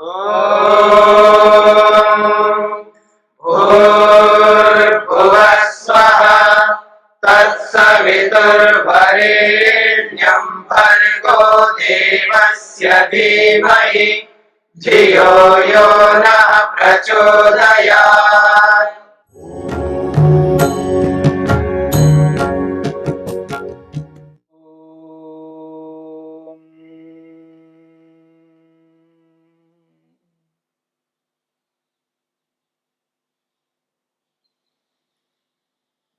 भूर्भुवः स्वः तत्सवितुर्वरेण्यं भर्गो देवस्य धीमहि धियो यो नः प्रचोदयात्।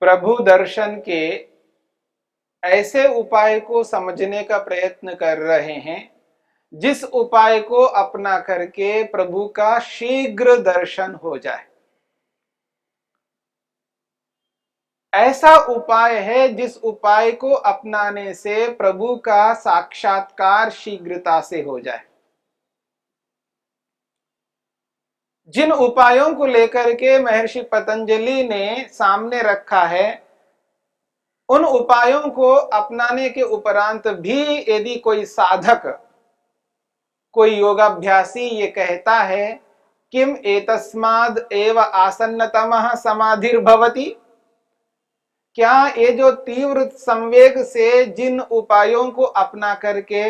प्रभु दर्शन के ऐसे उपाय को समझने का प्रयत्न कर रहे हैं जिस उपाय को अपना करके प्रभु का शीघ्र दर्शन हो जाए। ऐसा उपाय है जिस उपाय को अपनाने से प्रभु का साक्षात्कार शीघ्रता से हो जाए। जिन उपायों को लेकर के महर्षि पतंजलि ने सामने रखा है, उन उपायों को अपनाने के उपरांत भी यदि कोई साधक, कोई योगाभ्यासी ये कहता है किम एतस्माद् एव आसन्नतमः समाधिर्भवति, क्या ये जो तीव्र संवेग से जिन उपायों को अपना करके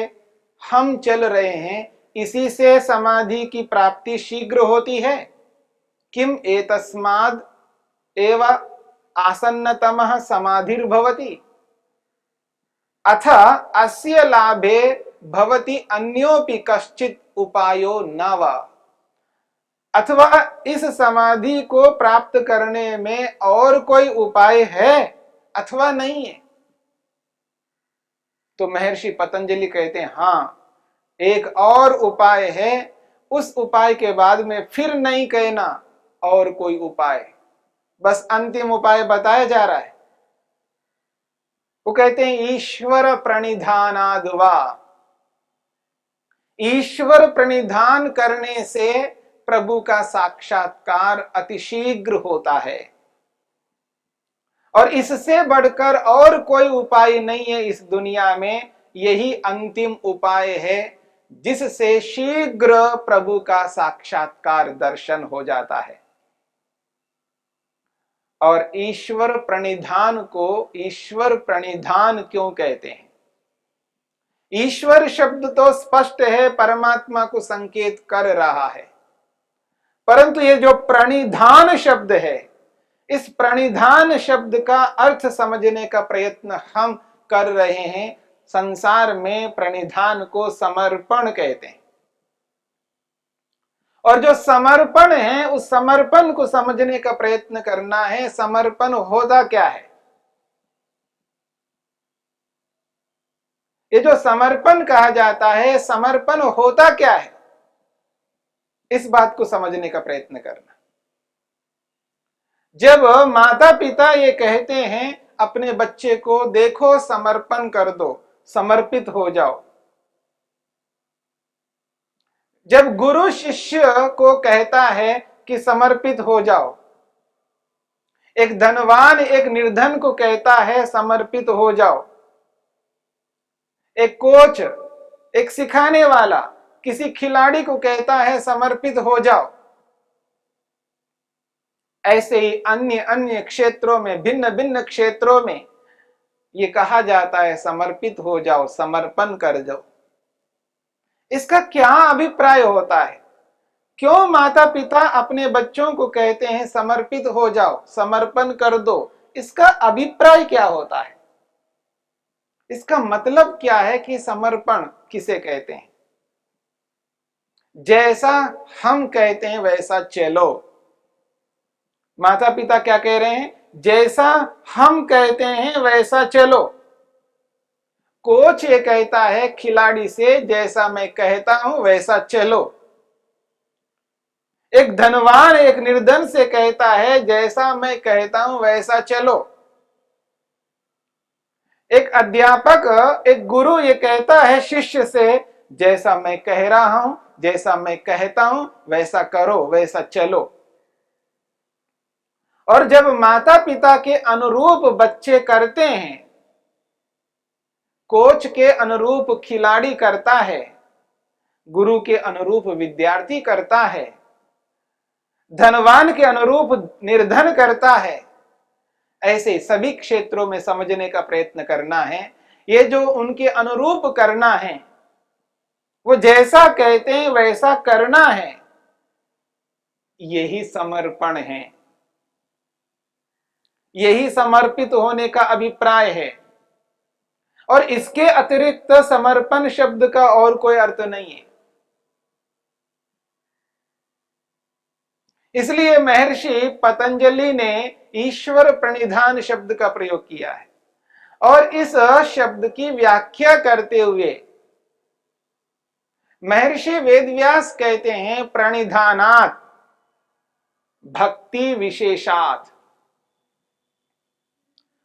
हम चल रहे हैं इसी से समाधि की प्राप्ति शीघ्र होती है? किम एतस्माद् एव आसन्नतमः समाधिर्भवति अथ अस्य लाभे भवति अन्योपि कश्चित् उपायो न वा, अथवा इस समाधि को प्राप्त करने में और कोई उपाय है अथवा नहीं है? तो महर्षि पतंजलि कहते हैं हाँ, एक और उपाय है। उस उपाय के बाद में फिर नहीं कहना और कोई उपाय, बस अंतिम उपाय बताया जा रहा है। वो कहते हैं ईश्वर प्रणिधानाद् वा, ईश्वर प्रणिधान करने से प्रभु का साक्षात्कार अतिशीघ्र होता है और इससे बढ़कर और कोई उपाय नहीं है इस दुनिया में। यही अंतिम उपाय है जिससे शीघ्र प्रभु का साक्षात्कार दर्शन हो जाता है। और ईश्वर प्रणिधान को ईश्वर प्रणिधान क्यों कहते हैं? ईश्वर शब्द तो स्पष्ट है, परमात्मा को संकेत कर रहा है, परंतु ये जो प्रणिधान शब्द है, इस प्रणिधान शब्द का अर्थ समझने का प्रयत्न हम कर रहे हैं। संसार में प्रणिधान को समर्पण कहते हैं, और जो समर्पण है उस समर्पण को समझने का प्रयत्न करना है। समर्पण होता क्या है? ये जो समर्पण कहा जाता है, समर्पण होता क्या है, इस बात को समझने का प्रयत्न करना। जब माता पिता ये कहते हैं अपने बच्चे को, देखो समर्पण कर दो, समर्पित हो जाओ। जब गुरु शिष्य को कहता है कि समर्पित हो जाओ, एक धनवान एक निर्धन को कहता है समर्पित हो जाओ, एक कोच, एक सिखाने वाला किसी खिलाड़ी को कहता है समर्पित हो जाओ, ऐसे ही अन्य अन्य क्षेत्रों में, भिन्न भिन्न क्षेत्रों में ये कहा जाता है समर्पित हो जाओ, समर्पण कर दो। इसका क्या अभिप्राय होता है? क्यों माता पिता अपने बच्चों को कहते हैं समर्पित हो जाओ, समर्पण कर दो? इसका अभिप्राय क्या होता है? इसका मतलब क्या है कि समर्पण किसे कहते हैं? जैसा हम कहते हैं वैसा चलो। माता पिता क्या कह रहे हैं? जैसा हम कहते हैं वैसा चलो। कोच ये कहता है खिलाड़ी से, जैसा मैं कहता हूं वैसा चलो। एक धनवान एक निर्धन से कहता है जैसा मैं कहता हूं वैसा चलो। एक अध्यापक, एक गुरु ये कहता है शिष्य से, जैसा मैं कह रहा हूं, जैसा मैं कहता हूं वैसा करो, वैसा चलो। और जब माता पिता के अनुरूप बच्चे करते हैं, कोच के अनुरूप खिलाड़ी करता है, गुरु के अनुरूप विद्यार्थी करता है, धनवान के अनुरूप निर्धन करता है। ऐसे सभी क्षेत्रों में समझने का प्रयत्न करना है। ये जो उनके अनुरूप करना है, वो जैसा कहते हैं वैसा करना है, यही समर्पण है, यही समर्पित होने का अभिप्राय है। और इसके अतिरिक्त समर्पण शब्द का और कोई अर्थ नहीं है। इसलिए महर्षि पतंजलि ने ईश्वर प्रणिधान शब्द का प्रयोग किया है। और इस शब्द की व्याख्या करते हुए महर्षि वेदव्यास कहते हैं प्रणिधानात् भक्ति विशेषात्।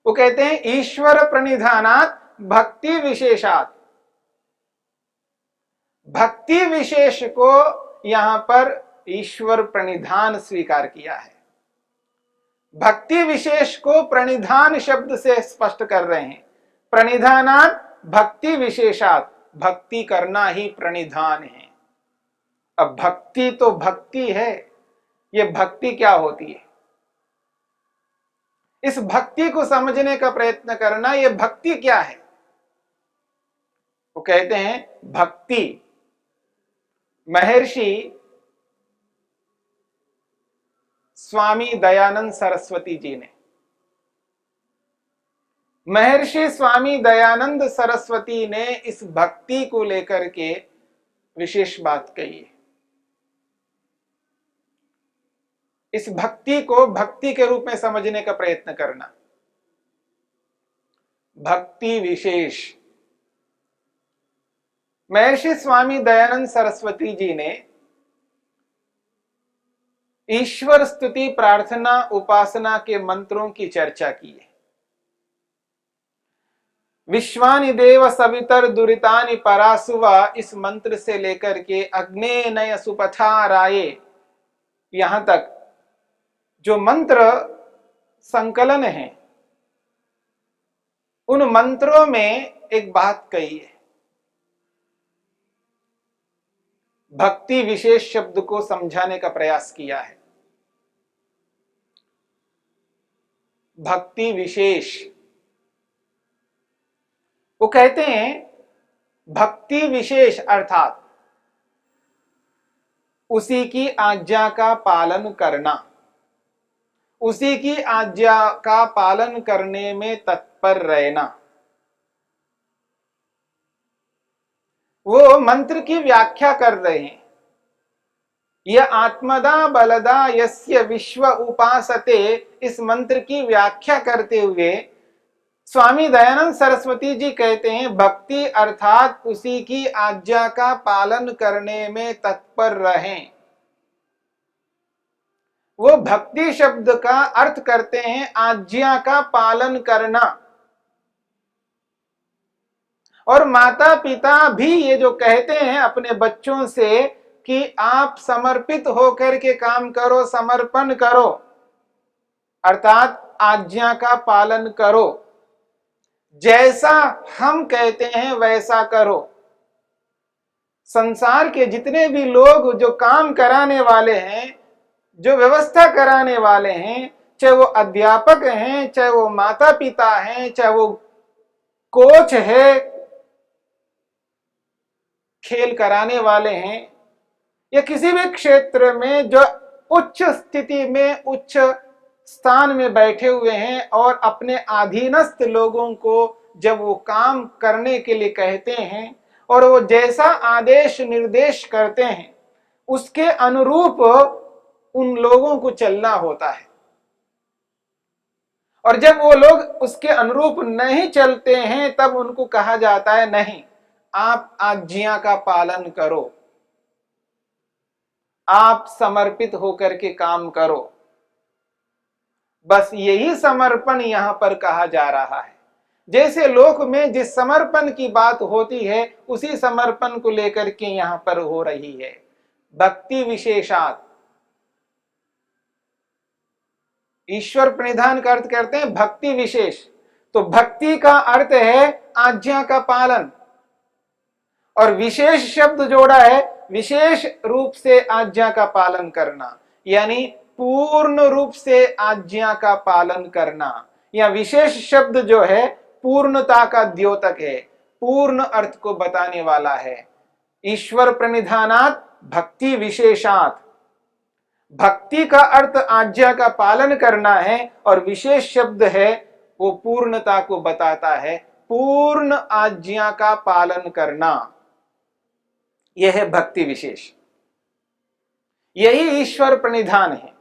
वो कहते हैं ईश्वर प्रणिधानात् भक्ति विशेषात्। भक्ति विशेष को यहां पर ईश्वर प्रणिधान स्वीकार किया है। भक्ति विशेष को प्रणिधान शब्द से स्पष्ट कर रहे हैं। प्रणिधानात् भक्ति विशेषात्, भक्ति करना ही प्रणिधान है। अब भक्ति तो भक्ति है, ये भक्ति क्या होती है, इस भक्ति को समझने का प्रयत्न करना। ये भक्ति क्या है? वो कहते हैं भक्ति महर्षि स्वामी दयानंद सरस्वती जी ने, महर्षि स्वामी दयानंद सरस्वती ने इस भक्ति को लेकर के विशेष बात कही है। इस भक्ति को भक्ति के रूप में समझने का प्रयत्न करना। भक्ति विशेष, महर्षि स्वामी दयानंद सरस्वती जी ने ईश्वर स्तुति प्रार्थना उपासना के मंत्रों की चर्चा की है। विश्वानि देव सवितर दुरितानि परासुवा, इस मंत्र से लेकर के अग्ने नय सुपथा राये, यहां तक जो मंत्र संकलन है, उन मंत्रों में एक बात कही है। भक्ति विशेष शब्द को समझाने का प्रयास किया है। भक्ति विशेष, वो कहते हैं भक्ति विशेष अर्थात उसी की आज्ञा का पालन करना, उसी की आज्ञा का पालन करने में तत्पर रहना। वो मंत्र की व्याख्या कर रहे हैं। यह आत्मदा बलदा यस्य विश्व उपासते, इस मंत्र की व्याख्या करते हुए स्वामी दयानंद सरस्वती जी कहते हैं भक्ति अर्थात उसी की आज्ञा का पालन करने में तत्पर रहें। वो भक्ति शब्द का अर्थ करते हैं आज्ञा का पालन करना। और माता पिता भी ये जो कहते हैं अपने बच्चों से कि आप समर्पित होकर के काम करो, समर्पण करो, अर्थात आज्ञा का पालन करो, जैसा हम कहते हैं वैसा करो। संसार के जितने भी लोग जो काम कराने वाले हैं, जो व्यवस्था कराने वाले हैं, चाहे वो अध्यापक हैं, चाहे वो माता पिता हैं, चाहे वो कोच है, खेल कराने वाले हैं, या किसी भी क्षेत्र में जो उच्च स्थिति में उच्च स्थान में बैठे हुए हैं और अपने अधीनस्थ लोगों को जब वो काम करने के लिए कहते हैं और वो जैसा आदेश निर्देश करते हैं उसके अनुरूप उन लोगों को चलना होता है। और जब वो लोग उसके अनुरूप नहीं चलते हैं तब उनको कहा जाता है नहीं, आप आज्ञा का पालन करो, आप समर्पित होकर के काम करो। बस यही समर्पण यहां पर कहा जा रहा है। जैसे लोक में जिस समर्पण की बात होती है उसी समर्पण को लेकर के यहां पर हो रही है। भक्ति विशेषात, ईश्वर प्रणिधान का अर्थ करते हैं भक्ति विशेष। तो भक्ति का अर्थ है आज्ञा का पालन, और विशेष शब्द जोड़ा है, विशेष रूप से आज्ञा का पालन करना, यानी पूर्ण रूप से आज्ञा का पालन करना। या विशेष शब्द जो है पूर्णता का द्योतक है, पूर्ण अर्थ को बताने वाला है। ईश्वर प्रणिधानात् भक्ति विशेषात्, भक्ति का अर्थ आज्ञा का पालन करना है और विशेष शब्द है वो पूर्णता को बताता है, पूर्ण आज्ञा का पालन करना, यह है भक्ति विशेष। यही ईश्वर प्रणिधान है।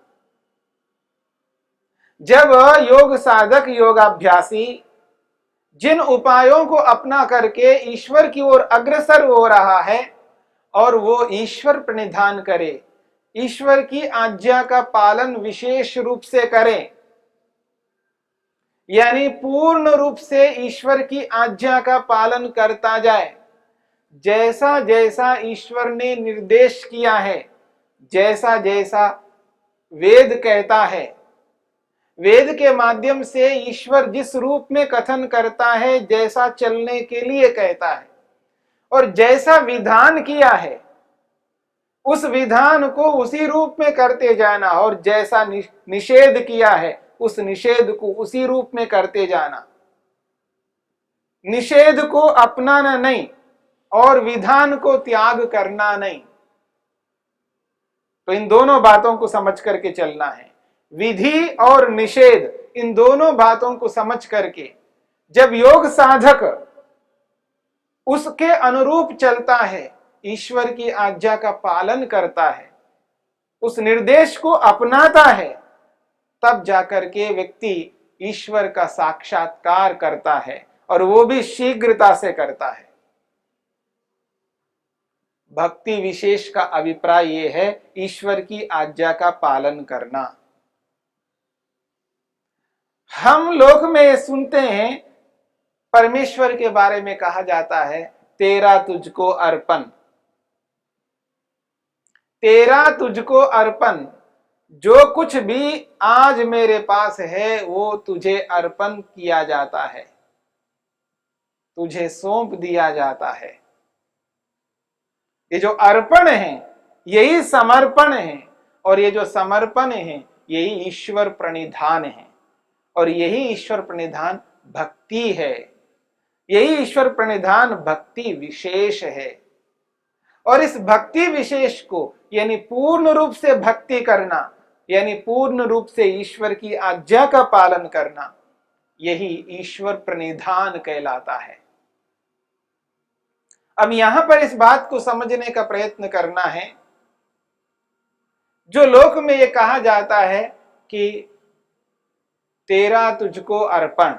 जब योग साधक योगाभ्यासी जिन उपायों को अपना करके ईश्वर की ओर अग्रसर हो रहा है और वो ईश्वर प्रणिधान करे, ईश्वर की आज्ञा का पालन विशेष रूप से करे, यानी पूर्ण रूप से ईश्वर की आज्ञा का पालन करता जाए, जैसा जैसा ईश्वर ने निर्देश किया है, जैसा जैसा वेद कहता है, वेद के माध्यम से ईश्वर जिस रूप में कथन करता है, जैसा चलने के लिए कहता है और जैसा विधान किया है उस विधान को उसी रूप में करते जाना, और जैसा निषेध किया है उस निषेध को उसी रूप में करते जाना। निषेध को अपनाना नहीं और विधान को त्याग करना नहीं। तो इन दोनों बातों को समझ करके चलना है। विधि और निषेध, इन दोनों बातों को समझ करके जब योग साधक उसके अनुरूप चलता है, ईश्वर की आज्ञा का पालन करता है, उस निर्देश को अपनाता है, तब जाकर के व्यक्ति ईश्वर का साक्षात्कार करता है और वो भी शीघ्रता से करता है। भक्ति विशेष का अभिप्राय ये है, ईश्वर की आज्ञा का पालन करना। हम लोक में सुनते हैं, परमेश्वर के बारे में कहा जाता है, तेरा तुझको अर्पण, तेरा तुझको अर्पण, जो कुछ भी आज मेरे पास है वो तुझे अर्पण किया जाता है, तुझे सौंप दिया जाता है। ये जो अर्पण है यही समर्पण है, और ये जो समर्पण है यही ईश्वर प्रणिधान है, और यही ईश्वर प्रणिधान भक्ति है। यही ईश्वर प्रणिधान भक्ति विशेष है। और इस भक्ति विशेष को, यानी पूर्ण रूप से भक्ति करना, यानी पूर्ण रूप से ईश्वर की आज्ञा का पालन करना, यही ईश्वर प्रणिधान कहलाता है। अब यहां पर इस बात को समझने का प्रयत्न करना है, जो लोक में यह कहा जाता है कि तेरा तुझको अर्पण,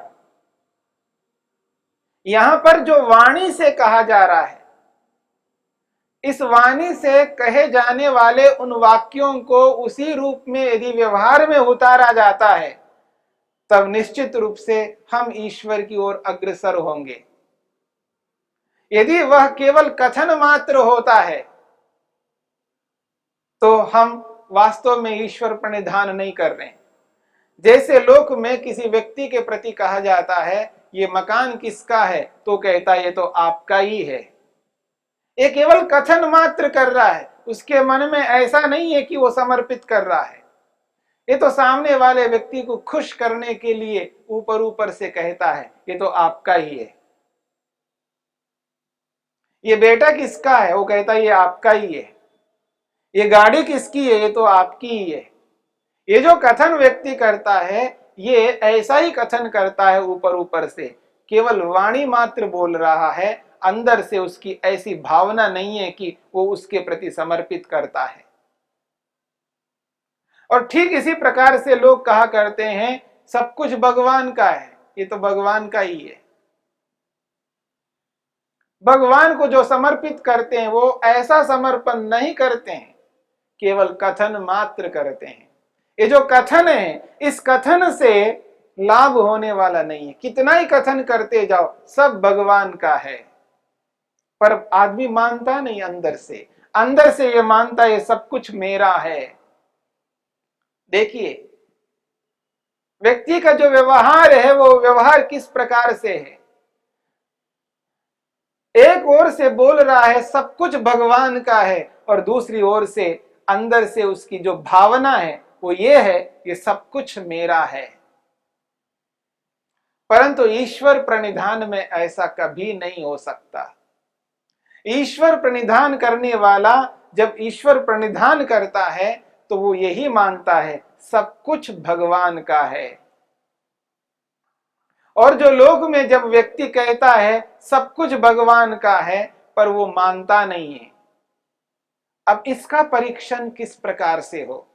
यहां पर जो वाणी से कहा जा रहा है, इस वाणी से कहे जाने वाले उन वाक्यों को उसी रूप में यदि व्यवहार में उतारा जाता है, तब निश्चित रूप से हम ईश्वर की ओर अग्रसर होंगे। यदि वह केवल कथन मात्र होता है तो हम वास्तव में ईश्वर प्रणिधान नहीं कर रहे। जैसे लोक में किसी व्यक्ति के प्रति कहा जाता है, ये मकान किसका है, तो कहता है ये तो आपका ही है। ये केवल कथन मात्र कर रहा है, उसके मन में ऐसा नहीं है कि वो समर्पित कर रहा है। ये तो सामने वाले व्यक्ति को खुश करने के लिए ऊपर ऊपर से कहता है ये तो आपका ही है। ये बेटा किसका है, वो कहता है ये आपका ही है। ये गाड़ी किसकी है, ये तो आपकी ही है। ये जो कथन व्यक्ति करता है ये ऐसा ही कथन करता है, ऊपर ऊपर से केवल वाणी मात्र बोल रहा है, अंदर से उसकी ऐसी भावना नहीं है कि वो उसके प्रति समर्पित करता है। और ठीक इसी प्रकार से लोग कहा करते हैं सब कुछ भगवान का है, ये तो भगवान का ही है। भगवान को जो समर्पित करते हैं वो ऐसा समर्पण नहीं करते हैं, केवल कथन मात्र करते हैं। ये जो कथन है, इस कथन से लाभ होने वाला नहीं है। कितना ही कथन करते जाओ, सब भगवान का है, पर आदमी मानता नहीं। अंदर से ये मानता है सब कुछ मेरा है। देखिए व्यक्ति का जो व्यवहार है वो व्यवहार किस प्रकार से है। एक ओर से बोल रहा है सब कुछ भगवान का है, और दूसरी ओर से अंदर से उसकी जो भावना है वो ये है कि सब कुछ मेरा है। परंतु ईश्वर प्रणिधान में ऐसा कभी नहीं हो सकता। ईश्वर प्रणिधान करने वाला जब ईश्वर प्रणिधान करता है तो वो यही मानता है सब कुछ भगवान का है। और जो लोक में जब व्यक्ति कहता है सब कुछ भगवान का है पर वो मानता नहीं है, अब इसका परीक्षण किस प्रकार से हो?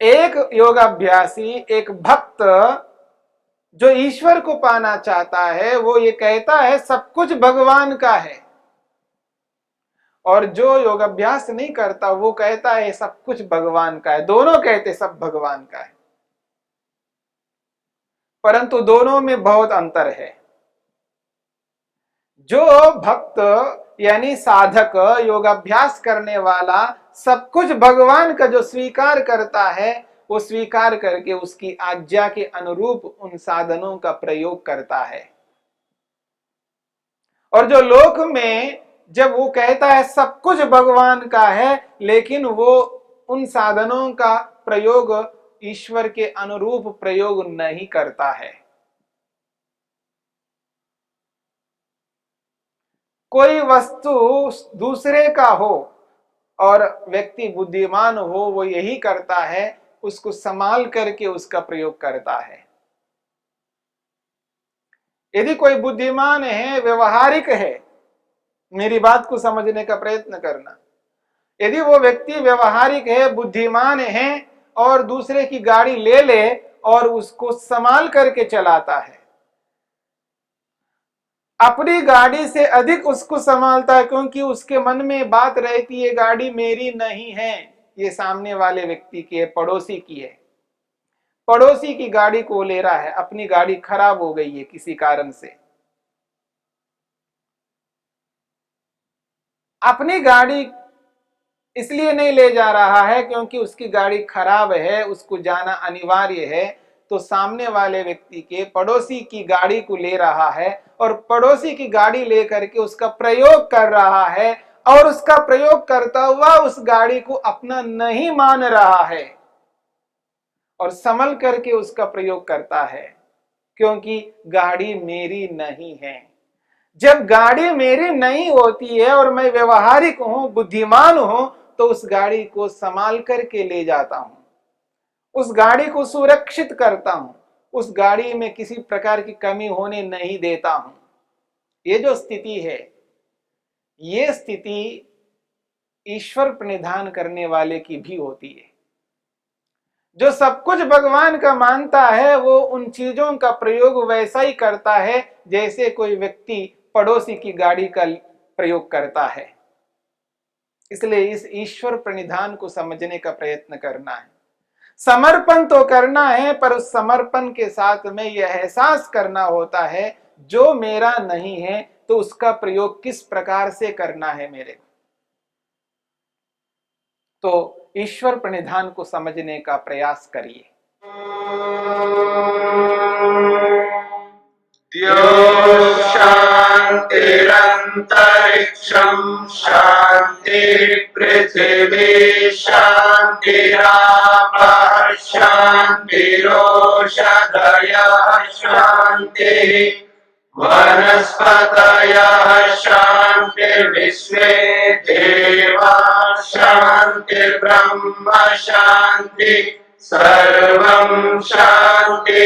एक योगाभ्यासी, एक भक्त जो ईश्वर को पाना चाहता है वो ये कहता है सब कुछ भगवान का है, और जो योगाभ्यास नहीं करता वो कहता है सब कुछ भगवान का है। दोनों कहते सब भगवान का है, परंतु दोनों में बहुत अंतर है। जो भक्त यानी साधक, योगाभ्यास करने वाला सब कुछ भगवान का जो स्वीकार करता है, वो स्वीकार करके उसकी आज्ञा के अनुरूप उन साधनों का प्रयोग करता है। और जो लोक में जब वो कहता है सब कुछ भगवान का है लेकिन वो उन साधनों का प्रयोग ईश्वर के अनुरूप प्रयोग नहीं करता है। कोई वस्तु दूसरे का हो और व्यक्ति बुद्धिमान हो, वो यही करता है, उसको संभाल करके उसका प्रयोग करता है। यदि कोई बुद्धिमान है, व्यवहारिक है, मेरी बात को समझने का प्रयत्न करना, यदि वो व्यक्ति व्यवहारिक है, बुद्धिमान है और दूसरे की गाड़ी ले ले और उसको संभाल करके चलाता है, अपनी गाड़ी से अधिक उसको संभालता है, क्योंकि उसके मन में बात रहती है गाड़ी मेरी नहीं है, ये सामने वाले व्यक्ति की है, पड़ोसी की है। पड़ोसी की गाड़ी को ले रहा है, अपनी गाड़ी खराब हो गई है किसी कारण से, अपनी गाड़ी इसलिए नहीं ले जा रहा है क्योंकि उसकी गाड़ी खराब है, उसको जाना अनिवार्य है, तो सामने वाले व्यक्ति के पड़ोसी की गाड़ी को ले रहा है और पड़ोसी की गाड़ी लेकर के उसका प्रयोग कर रहा है, और उसका प्रयोग करता हुआ उस गाड़ी को अपना नहीं मान रहा है और संभल करके उसका प्रयोग करता है, क्योंकि गाड़ी मेरी नहीं है। जब गाड़ी मेरी नहीं होती है और मैं व्यवहारिक हूं, बुद्धिमान हूं, तो उस गाड़ी को संभाल करके ले जाता हूं, उस गाड़ी को सुरक्षित करता हूं, उस गाड़ी में किसी प्रकार की कमी होने नहीं देता हूं। ये जो स्थिति है, ये स्थिति ईश्वर प्रणिधान करने वाले की भी होती है। जो सब कुछ भगवान का मानता है वो उन चीजों का प्रयोग वैसा ही करता है जैसे कोई व्यक्ति पड़ोसी की गाड़ी का प्रयोग करता है। इसलिए इस ईश्वर प्रणिधान को समझने का प्रयत्न करना है। समर्पण तो करना है, पर उस समर्पण के साथ में यह एहसास करना होता है जो मेरा नहीं है तो उसका प्रयोग किस प्रकार से करना है मेरे को। तो ईश्वर प्रणिधान को समझने का प्रयास करिए। शांतिरंतरिक्षं शांति पृथिवी शांतिरापः शांतिरोषधयः शांतिः वनस्पतयः शांतिर्विश्वे देवाः शांतिर्ब्रह्म शांति सर्वं शांति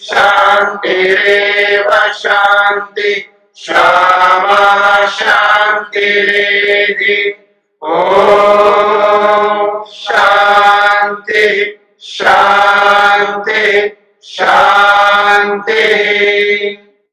शांतिरेव शांति क्षमा शांतिरेधि। ओम शांति शांति शांति।